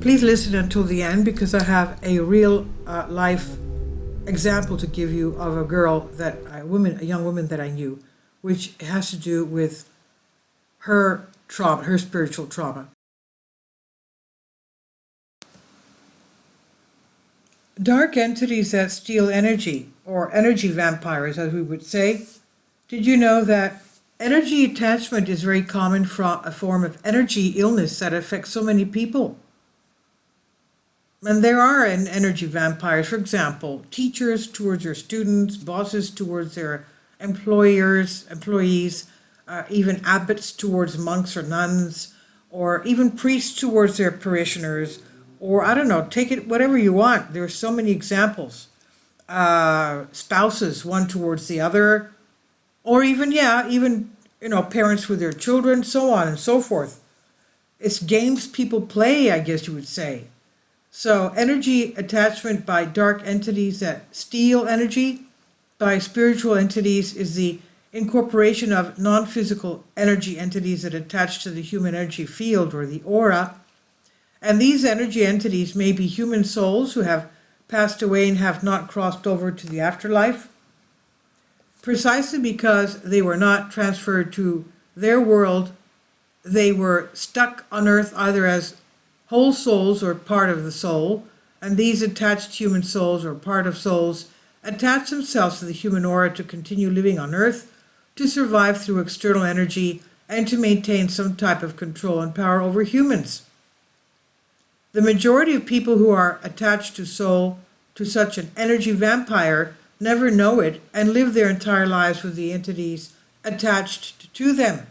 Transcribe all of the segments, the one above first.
Please listen until the end because I have a real life example to give you of a girl a young woman that I knew, which has to do with her trauma, her spiritual trauma. Dark entities that steal energy, or energy vampires, as we would say. Did you know that energy attachment is very common from a form of energy illness that affects so many people? And there are energy vampires, for example, teachers towards their students, bosses towards their employees, even abbots towards monks or nuns, or even priests towards their parishioners, or I don't know, take it whatever you want. There are so many examples. Spouses, one towards the other, or even, parents with their children, so on and so forth. It's games people play, I guess you would say. So energy attachment by dark entities that steal energy, by spiritual entities, is the incorporation of non-physical energy entities that attach to the human energy field or the aura. And these energy entities may be human souls who have passed away and have not crossed over to the afterlife, precisely because they were not transferred to their world. They were stuck on earth either as whole souls or part of the soul, and these attached human souls or part of souls attach themselves to the human aura to continue living on earth, to survive through external energy, and to maintain some type of control and power over humans. The majority of people who are attached to soul, to such an energy vampire, never know it and live their entire lives with the entities attached to them.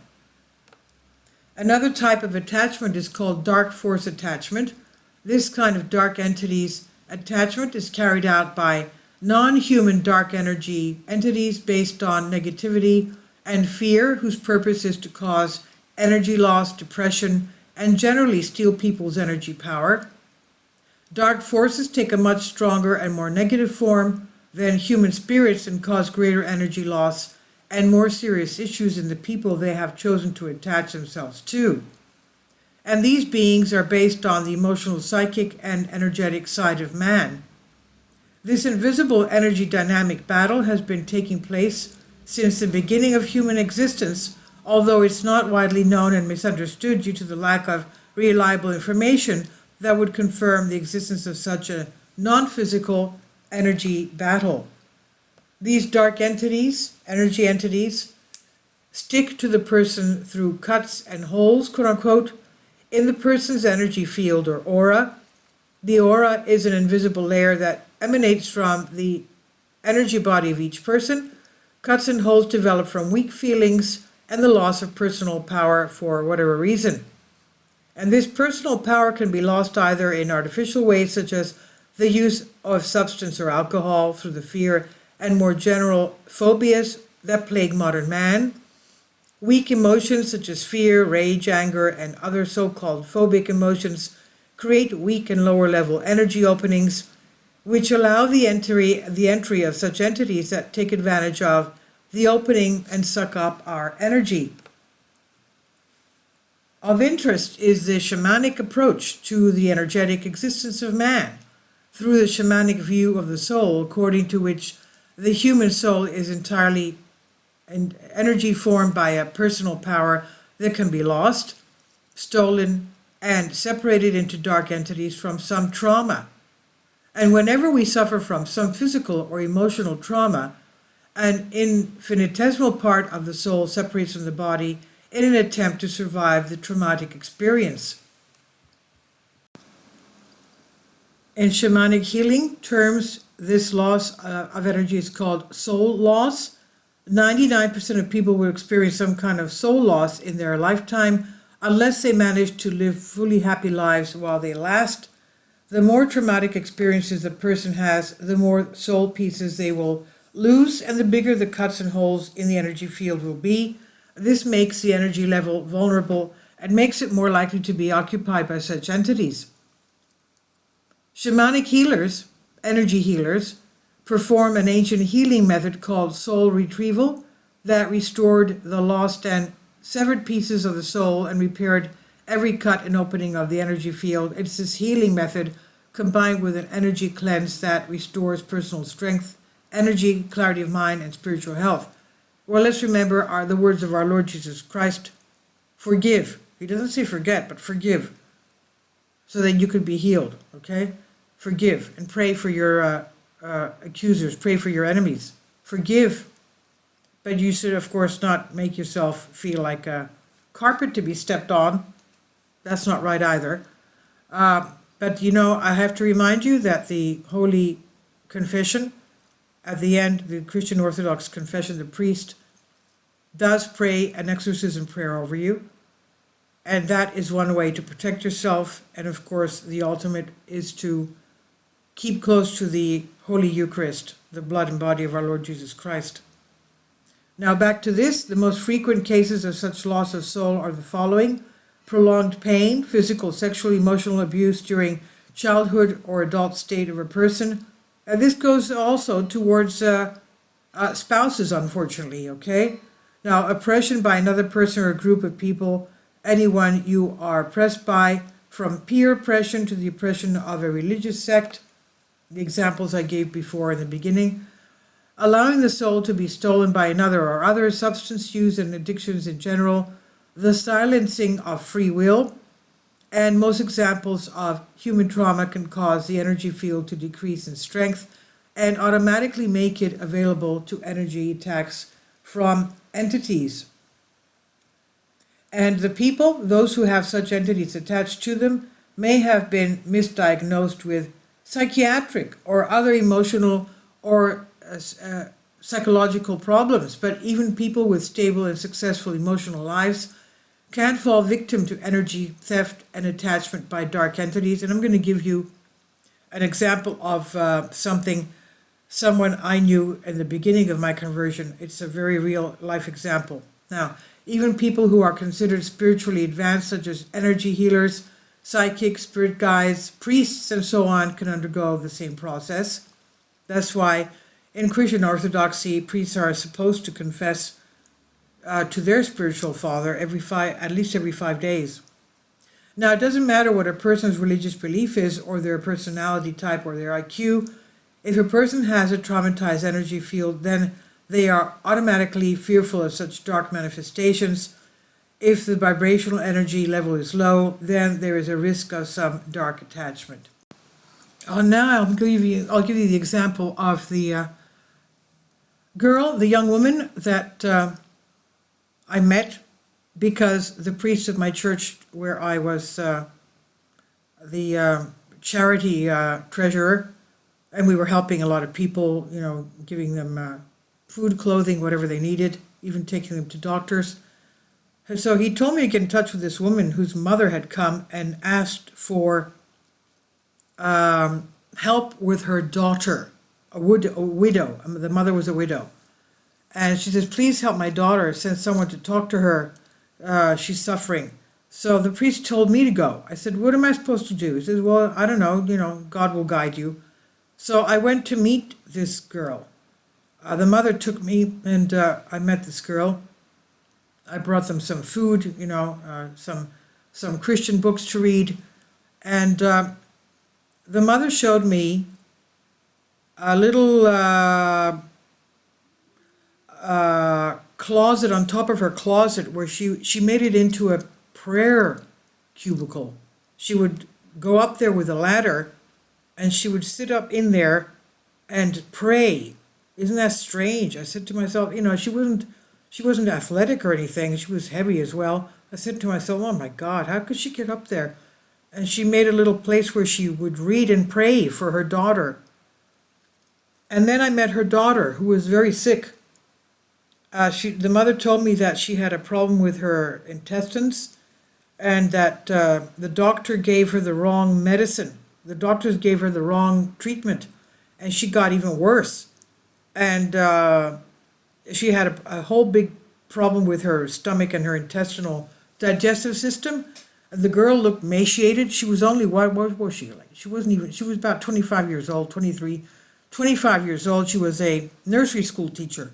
Another type of attachment is called dark force attachment. This kind of dark entities attachment is carried out by non-human dark energy entities based on negativity and fear, whose purpose is to cause energy loss, depression, and generally steal people's energy power. Dark forces take a much stronger and more negative form than human spirits and cause greater energy loss and more serious issues in the people they have chosen to attach themselves to. And these beings are based on the emotional, psychic, and energetic side of man. This invisible energy dynamic battle has been taking place since the beginning of human existence, although it's not widely known and misunderstood due to the lack of reliable information that would confirm the existence of such a non-physical energy battle. These dark entities, energy entities, stick to the person through cuts and holes, quote unquote, in the person's energy field or aura. The aura is an invisible layer that emanates from the energy body of each person. Cuts and holes develop from weak feelings and the loss of personal power for whatever reason. And this personal power can be lost either in artificial ways, such as the use of substance or alcohol, through the fear and more general phobias that plague modern man. Weak emotions such as fear, rage, anger, and other so-called phobic emotions create weak and lower level energy openings, which allow the entry of such entities that take advantage of the opening and suck up our energy. Of interest is the shamanic approach to the energetic existence of man, through the shamanic view of the soul, according to which the human soul is entirely an energy formed by a personal power that can be lost, stolen, and separated into dark entities from some trauma. And whenever we suffer from some physical or emotional trauma, an infinitesimal part of the soul separates from the body in an attempt to survive the traumatic experience. In shamanic healing terms, this loss of energy is called soul loss. 99% of people will experience some kind of soul loss in their lifetime unless they manage to live fully happy lives while they last. The more traumatic experiences a person has, the more soul pieces they will lose, and the bigger the cuts and holes in the energy field will be. This makes the energy level vulnerable and makes it more likely to be occupied by such entities. Shamanic healers, energy healers, perform an ancient healing method called soul retrieval that restored the lost and severed pieces of the soul and repaired every cut and opening of the energy field. It's this healing method combined with an energy cleanse that restores personal strength, energy, clarity of mind, and spiritual health. Well, let's remember the words of our Lord Jesus Christ: forgive. He doesn't say forget, but forgive, so that you could be healed, okay? Forgive and pray for your accusers, pray for your enemies. Forgive, but you should, of course, not make yourself feel like a carpet to be stepped on. That's not right either. But I have to remind you that the Holy Confession, at the end, the Christian Orthodox Confession, the priest does pray an exorcism prayer over you. And that is one way to protect yourself. And of course, the ultimate is to keep close to the Holy Eucharist, the blood and body of our Lord Jesus Christ. Now back to this. The most frequent cases of such loss of soul are the following: prolonged pain, physical, sexual, emotional abuse during childhood or adult state of a person. And this goes also towards spouses, unfortunately, okay? Now, oppression by another person or a group of people, anyone you are oppressed by, from peer oppression to the oppression of a religious sect, the examples I gave before in the beginning. Allowing the soul to be stolen by another or other, substance use and addictions in general, the silencing of free will, and most examples of human trauma can cause the energy field to decrease in strength and automatically make it available to energy attacks from entities. And the people, those who have such entities attached to them, may have been misdiagnosed with psychiatric or other emotional or psychological problems. But even people with stable and successful emotional lives can fall victim to energy theft and attachment by dark entities. And I'm going to give you an example of someone I knew in the beginning of my conversion. It's a very real life example. Now, even people who are considered spiritually advanced, such as energy healers, psychics, spirit guides, priests, and so on, can undergo the same process. That's why in Christian Orthodoxy, priests are supposed to confess to their spiritual father at least every 5 days. Now, it doesn't matter what a person's religious belief is, or their personality type, or their IQ. If a person has a traumatized energy field, then they are automatically fearful of such dark manifestations. If the vibrational energy level is low, then there is a risk of some dark attachment. Now I'll give you the example of the young woman that I met because the priest of my church, where I was the charity treasurer, and we were helping a lot of people, giving them food, clothing, whatever they needed, even taking them to doctors. And so he told me to get in touch with this woman whose mother had come and asked for help with her daughter, a widow. The mother was a widow. And she says, please help my daughter, send someone to talk to her. She's suffering. So the priest told me to go. I said, what am I supposed to do? He says, well, I don't know, God will guide you. So I went to meet this girl. The mother took me, and I met this girl. I brought them some food, some Christian books to read. And the mother showed me a little closet on top of her closet where she made it into a prayer cubicle. She would go up there with a ladder and she would sit up in there and pray. Isn't that strange? I said to myself, she wasn't athletic or anything. She was heavy as well. I said to myself, oh my God, how could she get up there? And she made a little place where she would read and pray for her daughter. And then I met her daughter, who was very sick. The mother told me that she had a problem with her intestines, and that the doctor gave her the wrong medicine. The doctors gave her the wrong treatment, and she got even worse. And she had a whole big problem with her stomach and her intestinal digestive system. And the girl looked emaciated. She was only, what was she like? She was about 25 years old, 23, 25 years old. She was a nursery school teacher.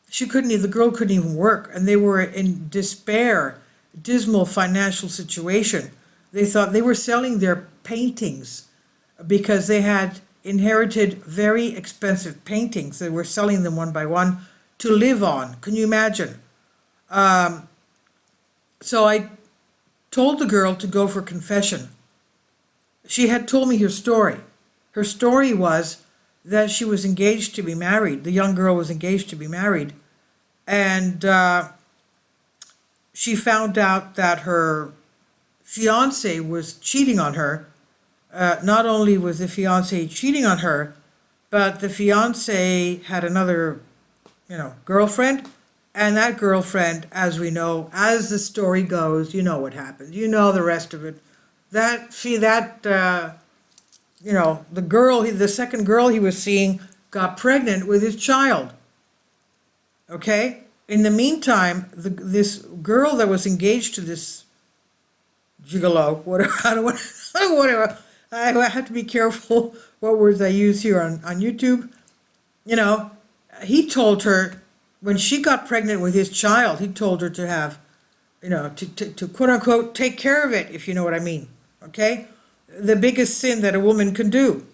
The girl couldn't even work, and they were in despair. dismal financial situation. They thought they were selling their paintings because they had inherited very expensive paintings. They were selling them one by one to live on. Can you imagine? Um, so I told the girl to go for confession. She had told me her story. Her story was that she was engaged to be married. The young girl was engaged to be married. And she found out that her fiance was cheating on her. Not only was the fiance cheating on her, but the fiance had another, girlfriend. And that girlfriend, as we know, as the story goes, you know what happened. You know the rest of it. The second girl he was seeing got pregnant with his child. Okay? In the meantime, this girl that was engaged to this gigolo, whatever, I don't want, whatever, I have to be careful what words I use here on YouTube. He told her, when she got pregnant with his child, he told her to have, to quote unquote, take care of it, if you know what I mean. Okay? The biggest sin that a woman can do.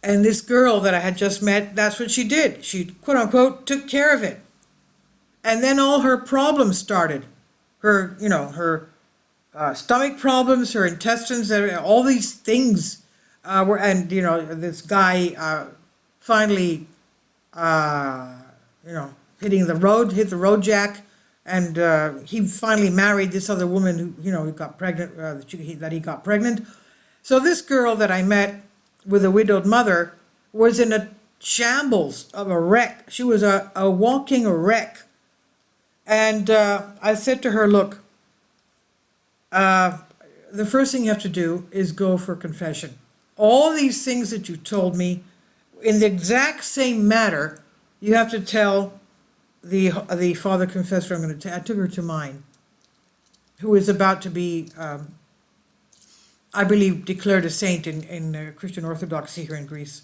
And this girl that I had just met, that's what she did. She, quote unquote, took care of it. And then all her problems started. Her stomach problems, her intestines, all these things this guy finally, hit the road jack, and he finally married this other woman who got pregnant, that he got pregnant. So this girl that I met with a widowed mother was in a shambles of a wreck. She was a walking wreck. And I said to her, look, the first thing you have to do is go for confession. All these things that you told me, in the exact same matter, you have to tell the father confessor I took her to mine, who is about to be, I believe, declared a saint in Christian Orthodoxy here in Greece.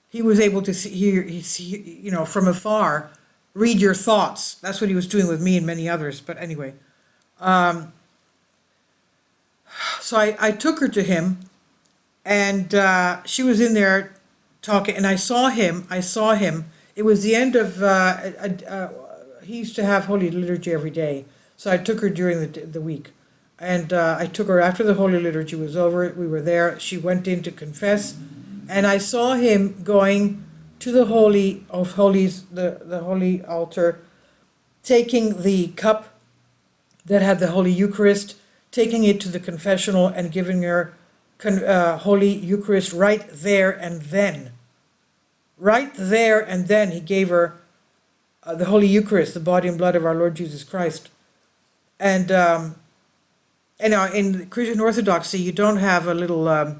He was able to see, from afar, read your thoughts. That's what he was doing with me and many others. But anyway, so I took her to him, and she was in there talking, and I saw him. It was the end of, he used to have Holy Liturgy every day. So I took her during the week. And I took her after the Holy Liturgy was over. We were there. She went in to confess. And I saw him going to the Holy of Holies, the Holy Altar, taking the cup that had the Holy Eucharist, taking it to the confessional and giving her Holy Eucharist right there and then. Right there and then he gave her the Holy Eucharist, the body and blood of our Lord Jesus Christ. And in Christian Orthodoxy, you don't have a little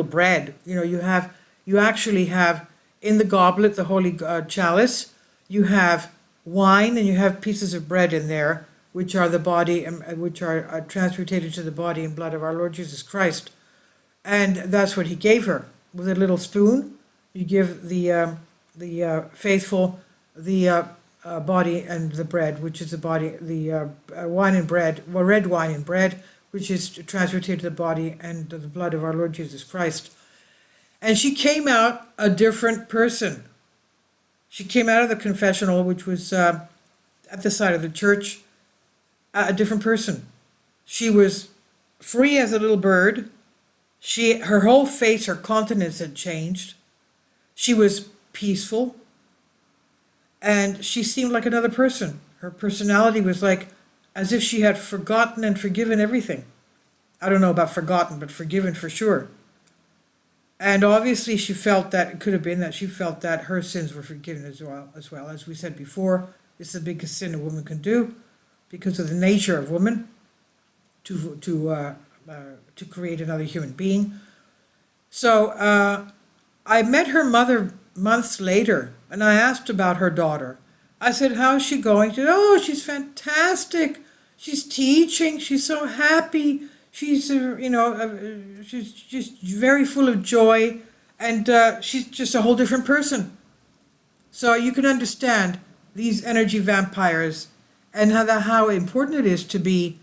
bread. You actually have in the goblet, the holy chalice, you have wine and you have pieces of bread in there, which are the body, which are transmutated to the body and blood of our Lord Jesus Christ. And that's what he gave her. With a little spoon, you give the faithful the body and the bread, which is the body, the wine and bread, red wine and bread, which is transmutated to the body and the blood of our Lord Jesus Christ. And she came out a different person. She came out of the confessional, which was at the side of the church, a different person. She was free as a little bird. Her whole face, her countenance had changed. She was peaceful. And she seemed like another person. Her personality was like as if she had forgotten and forgiven everything. I don't know about forgotten, but forgiven for sure. And obviously she felt that, it could have been that she felt that her sins were forgiven as well. As we said before, it's the biggest sin a woman can do because of the nature of woman to create another human being. So I met her mother months later, and I asked about her daughter. I said, how's she going? She said, oh, she's fantastic. She's teaching. She's so happy. She's, she's just very full of joy, and she's just a whole different person. So you can understand these energy vampires and how important it is to be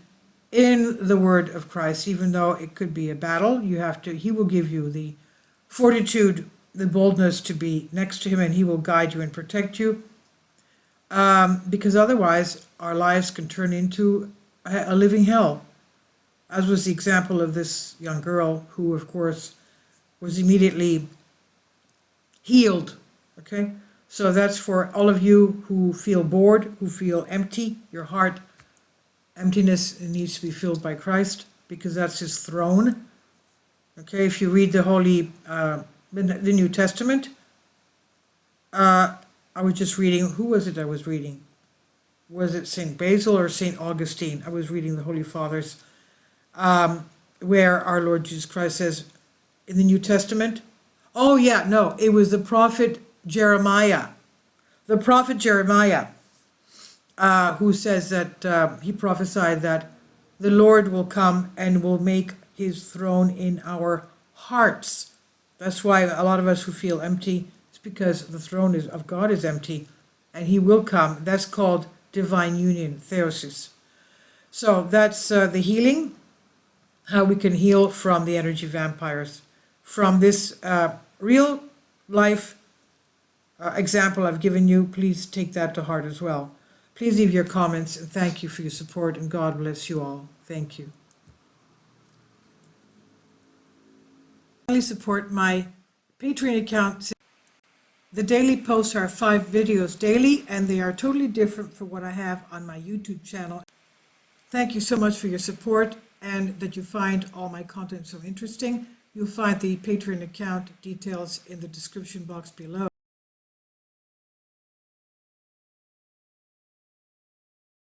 in the word of Christ, even though it could be a battle. He will give you the fortitude, the boldness to be next to him, and he will guide you and protect you. Because otherwise, our lives can turn into a living hell, as was the example of this young girl who, of course, was immediately healed. Okay? So that's for all of you who feel bored, who feel empty. Your heart emptiness needs to be filled by Christ, because that's his throne. Okay, if you read the New Testament, I was just reading, who was it I was reading? Was it St. Basil or St. Augustine? I was reading the Holy Fathers, where our Lord Jesus Christ says in the New Testament, oh yeah, no, it was the prophet Jeremiah. The prophet Jeremiah, who says that he prophesied that the Lord will come and will make his throne in our hearts. That's why a lot of us who feel empty, it's because the throne of God is empty, and he will come. That's called divine union, theosis. So that's the healing, how we can heal from the energy vampires. From this real life example I've given you, please take that to heart as well. Please leave your comments, and thank you for your support, and God bless you all. Thank you. Finally, support my Patreon account. The daily posts are 5 videos daily, and they are totally different from what I have on my YouTube channel. Thank you so much for your support, and that you find all my content so interesting. You'll find the Patreon account details in the description box below.